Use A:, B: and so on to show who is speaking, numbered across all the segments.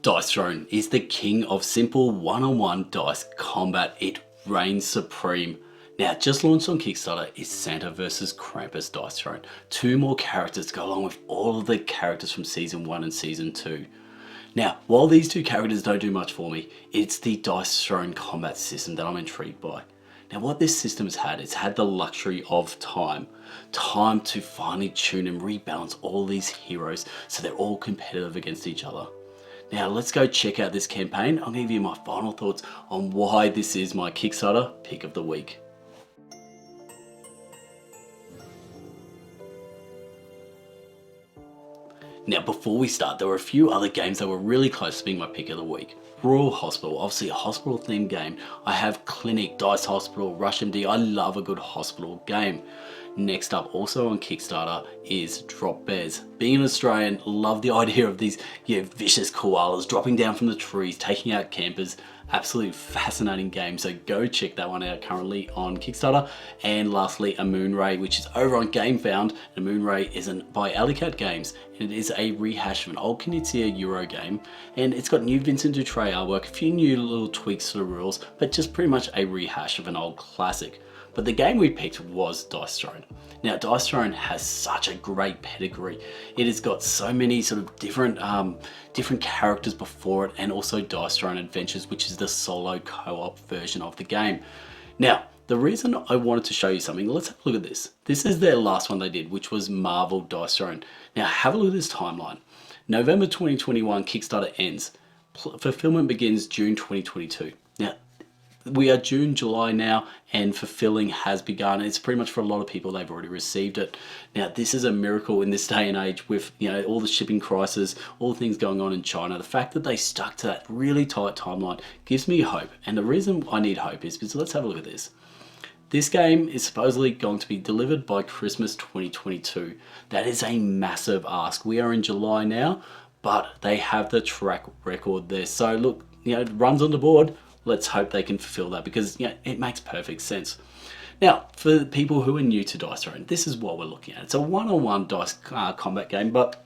A: Dice Throne is the king of simple one-on-one dice combat. It reigns supreme. Now, just launched on Kickstarter is Santa vs Krampus Dice Throne. 2 more characters to go along with all of the characters from Season 1 and Season 2. Now, while these 2 characters don't do much for me, it's the Dice Throne combat system that I'm intrigued by. Now, what this system has had, it's had the luxury of time. Time to finally tune and rebalance all these heroes so they're all competitive against each other. Now let's go check out this campaign. I'm going to give you my final thoughts on why this is my Kickstarter pick of the week. Now before we start, there were a few other games that were really close to being my pick of the week. Royal Hospital, obviously a hospital themed game. I have Clinic, Dice Hospital, Rush MD. I love a good hospital game. Next up, also on Kickstarter, is Drop Bears. Being an Australian, love the idea of these vicious koalas dropping down from the trees, taking out campers. Absolutely fascinating game, so go check that one out currently on Kickstarter. And lastly, A Moonray, which is over on GameFound. And Moonray is by Alleycat Games, and it is a rehash of an old Knizia Euro game, and it's got new Vincent Dutray artwork, a few new little tweaks to the rules, but just pretty much a rehash of an old classic. But the game we picked was Dice Throne. Now, Dice Throne has such a great pedigree. It has got so many sort of different characters before it, and also Dice Throne Adventures, which is the solo co-op version of the game. Now, the reason I wanted to show you something, let's have a look at this. This is their last one they did, which was Marvel Dice Throne. Now, have a look at this timeline. November 2021, Kickstarter ends. Fulfillment begins June 2022. Now, we are June, July now, and fulfilling has begun. It's pretty much for a lot of people, they've already received it. Now, this is a miracle in this day and age with, all the shipping crisis, all the things going on in China. The fact that they stuck to that really tight timeline gives me hope. And the reason I need hope is because let's have a look at this. This game is supposedly going to be delivered by Christmas 2022. That is a massive ask. We are in July now, but they have the track record there. So look, it runs on the board. Let's hope they can fulfill that, because it makes perfect sense. Now, for the people who are new to Dice Throne, this is what we're looking at. It's a one-on-one dice combat game, but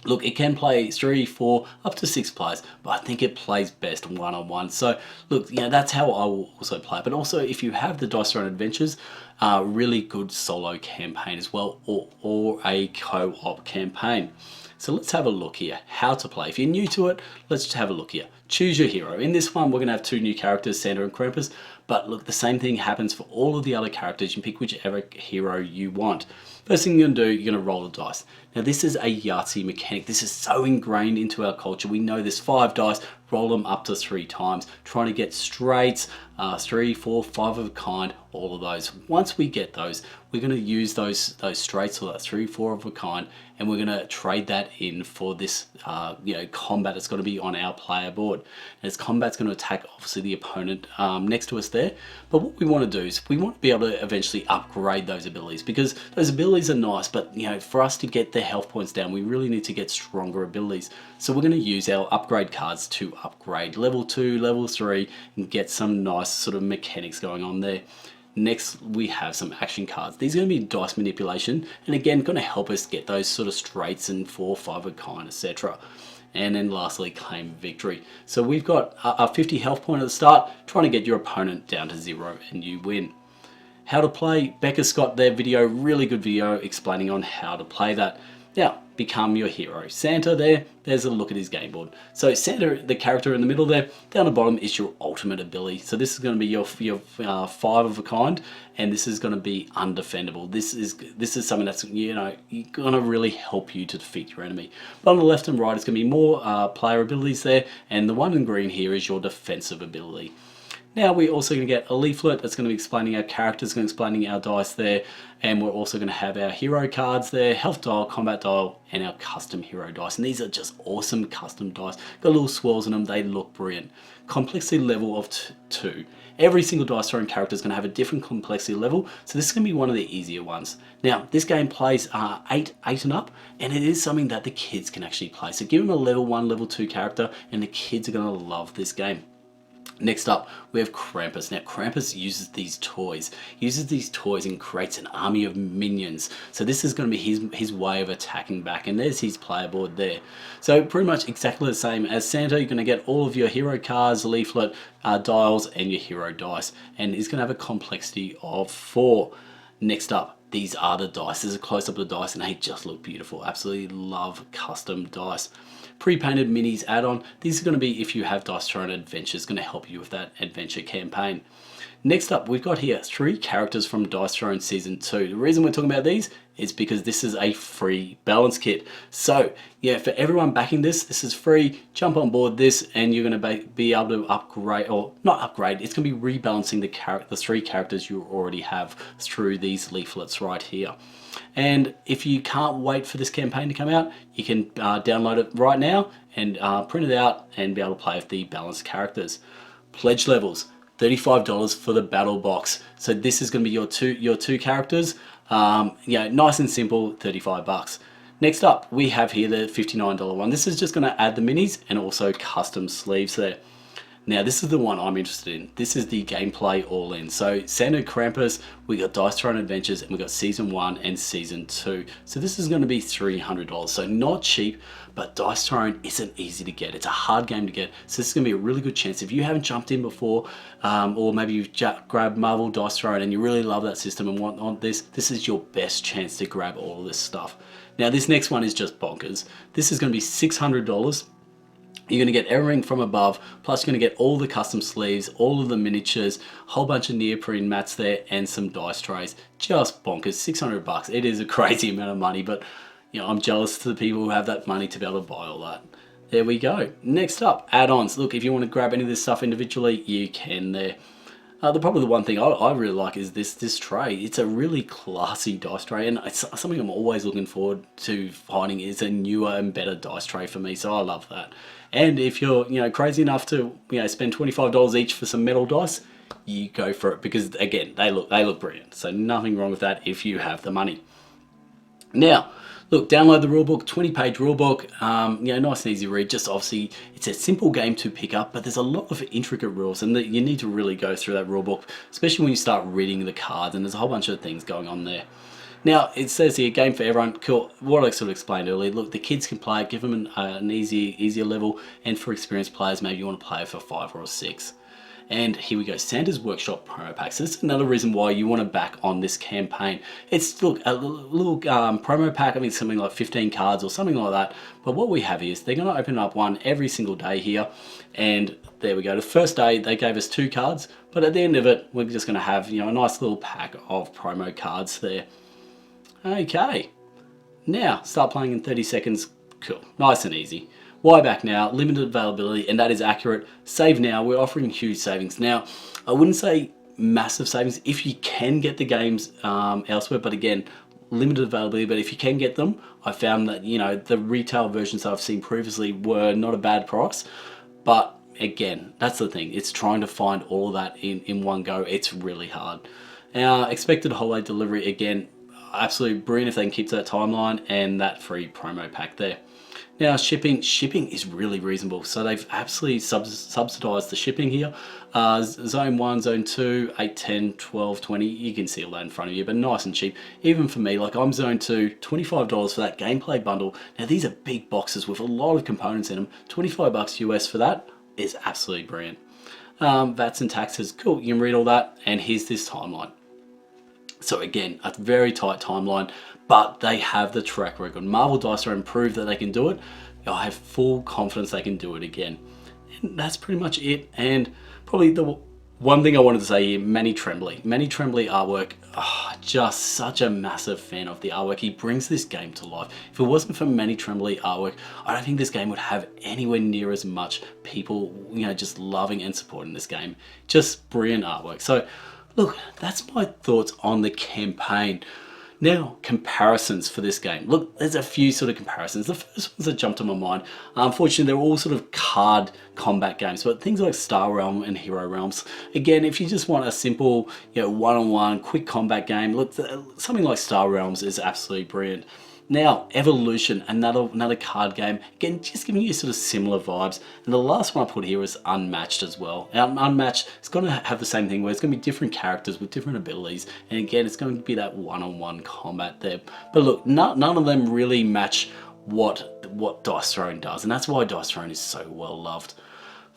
A: look, it can play 3, 4, up to 6 players, but I think it plays best one-on-one. So look, that's how I will also play it. But also, if you have the Dice Throne Adventures, really good solo campaign as well, or a co-op campaign. So let's have a look here, how to play. If you're new to it, let's just have a look here. Choose your hero. In this one, we're gonna have 2 new characters, Santa and Krampus, but look, the same thing happens for all of the other characters. You can pick whichever hero you want. First thing you're gonna do, you're gonna roll the dice. Now this is a Yahtzee mechanic. This is so ingrained into our culture. We know there's 5 dice, roll them up to 3 times, trying to get straights, 3, 4, 5 of a kind, all of those. Once we get those, we're gonna use those straights, or that 3, 4 of a kind, and we're gonna trade that in for this combat that's gonna be on our player board. And this combat's gonna attack obviously the opponent next to us there. But what we wanna do is we want to be able to eventually upgrade those abilities, because those abilities are nice, but for us to get the health points down, we really need to get stronger abilities. So we're gonna use our upgrade cards to upgrade level 2, level 3, and get some nice sort of mechanics going on there. Next, we have some action cards. These are going to be dice manipulation, and again, going to help us get those sort of straights and 4, 5 of a kind, etc. And then lastly, claim victory. So we've got a 50 health point at the start, trying to get your opponent down to 0 and you win. How to play, Becca's got their video, really good video explaining on how to play that. Now, become your hero. Santa there's a look at his game board. So Santa, the character in the middle there, down the bottom is your ultimate ability. So this is going to be your 5 of a kind, and this is going to be undefendable. This is something that's going to really help you to defeat your enemy. But on the left and right, it's going to be more player abilities there, and the one in green here is your defensive ability. Now we're also going to get a leaflet that's going to be explaining our characters, going to be explaining our dice there, and we're also going to have our hero cards there, health dial, combat dial, and our custom hero dice. And these are just awesome custom dice. Got little swirls in them, they look brilliant. Complexity level of 2. Every single Dice Throne character is going to have a different complexity level, so this is going to be one of the easier ones. Now, this game plays 8 and up, and it is something that the kids can actually play. So give them a level 1, level 2 character, and the kids are going to love this game. Next up, we have Krampus. Now, Krampus uses these toys. And creates an army of minions. So this is going to be his way of attacking back. And there's his player board there. So pretty much exactly the same as Santa. You're going to get all of your hero cards, leaflet, dials, and your hero dice. And he's going to have a complexity of 4. Next up, these are the dice. This is a close-up of the dice, and they just look beautiful. Absolutely love custom dice. Pre-painted minis add-on. These are going to be, if you have Dice Throne Adventures, going to help you with that adventure campaign. Next up, we've got here 3 characters from Dice Throne Season 2. The reason we're talking about these is because this is a free balance kit. So, yeah, for everyone backing this, this is free. Jump on board this, and you're going to be able to upgrade, or not upgrade, it's going to be rebalancing the 3 characters you already have through these leaflets right here. And if you can't wait for this campaign to come out, you can download it right now and print it out and be able to play with the balanced characters. Pledge levels, $35 for the battle box. So this is going to be your two characters. Nice and simple, 35 bucks. Next up, we have here the $59 one. This is just going to add the minis and also custom sleeves there. Now this is the one I'm interested in. This is the gameplay all in. So Santa Krampus, we got Dice Throne Adventures, and we got Season 1 and Season 2. So this is going to be $300. So not cheap, but Dice Throne isn't easy to get. It's a hard game to get. So this is going to be a really good chance. If you haven't jumped in before, or maybe you've grabbed Marvel Dice Throne and you really love that system and want this, this is your best chance to grab all of this stuff. Now this next one is just bonkers. This is going to be $600. You're going to get everything from above, plus you're going to get all the custom sleeves, all of the miniatures, a whole bunch of neoprene mats there, and some dice trays. Just bonkers, 600 bucks. It is a crazy amount of money, but I'm jealous to the people who have that money to be able to buy all that. There we go. Next up, add-ons. Look, if you want to grab any of this stuff individually, you can there. Probably the one thing I really like is this tray. It's a really classy dice tray, and it's something I'm always looking forward to finding is a newer and better dice tray for me, so I love that. And if you're crazy enough to spend $25 each for some metal dice, you go for it, because again, they look brilliant. So nothing wrong with that if you have the money. Now, look, download the rulebook, 20-page rulebook, nice and easy read. Just obviously, it's a simple game to pick up, but there's a lot of intricate rules, and you need to really go through that rulebook, especially when you start reading the cards, and there's a whole bunch of things going on there. Now, it says here, game for everyone. Cool. What I sort of explained earlier, look, the kids can play it, give them an easier level, and for experienced players, maybe you want to play it for 5 or 6. And here we go, Santa's Workshop promo packs. So this is another reason why you want to back on this campaign. It's, look, a little promo pack, I think something like 15 cards or something like that. But what we have is they're going to open up one every single day here. And there we go. The first day they gave us 2 cards, but at the end of it, we're just going to have a nice little pack of promo cards there. Okay, now start playing in 30 seconds. Cool, nice and easy. Why back now? Limited availability, and that is accurate. Save now. We're offering huge savings. Now, I wouldn't say massive savings if you can get the games elsewhere, but again, limited availability. But if you can get them, I found that the retail versions I've seen previously were not a bad price. But again, that's the thing. It's trying to find all of that in one go. It's really hard. Expected holiday delivery, again, absolutely brilliant if they can keep to that timeline, and that free promo pack there. Now shipping is really reasonable, so they've absolutely subsidized the shipping here. Zone 1, Zone 2, 8, 10, 12, 20, you can see all that in front of you, but nice and cheap. Even for me, like I'm Zone 2, $25 for that gameplay bundle. Now these are big boxes with a lot of components in them. 25 bucks US for that is absolutely brilliant. VATs and taxes, cool, you can read all that, and here's this timeline. So again, a very tight timeline, but they have the track record. Marvel Dice Throne proved that they can do it. I have full confidence they can do it again. And that's pretty much it. And probably the one thing I wanted to say here, Manny Tremblay. Manny Tremblay artwork, just such a massive fan of the artwork. He brings this game to life. If it wasn't for Manny Tremblay artwork, I don't think this game would have anywhere near as much people, just loving and supporting this game. Just brilliant artwork. So, look, that's my thoughts on the campaign. Now, comparisons for this game. Look, there's a few sort of comparisons. The first ones that jumped to my mind, unfortunately, they're all sort of card combat games, but things like Star Realm and Hero Realms. Again, if you just want a simple, one-on-one, quick combat game, look, something like Star Realms is absolutely brilliant. Now, Evolution, another card game, again, just giving you sort of similar vibes. And the last one I put here is Unmatched as well. Now, Unmatched, it's going to have the same thing where it's going to be different characters with different abilities. And again, it's going to be that one-on-one combat there. But look, none of them really match what Dice Throne does. And that's why Dice Throne is so well loved.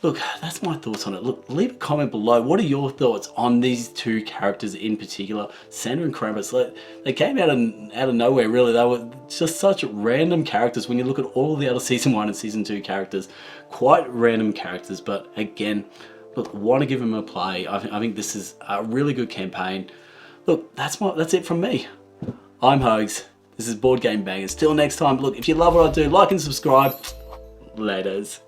A: Look, that's my thoughts on it. Look, leave a comment below. What are your thoughts on these two characters in particular, Sandra and Krampus? They came out of nowhere, really. They were just such random characters when you look at all the other Season 1 and Season 2 characters. Quite random characters, but again, look, want to give them a play. I think this is a really good campaign. Look, that's it from me. I'm Hogs. This is Board Game Bangers. Till next time, look, if you love what I do, like and subscribe. Laters.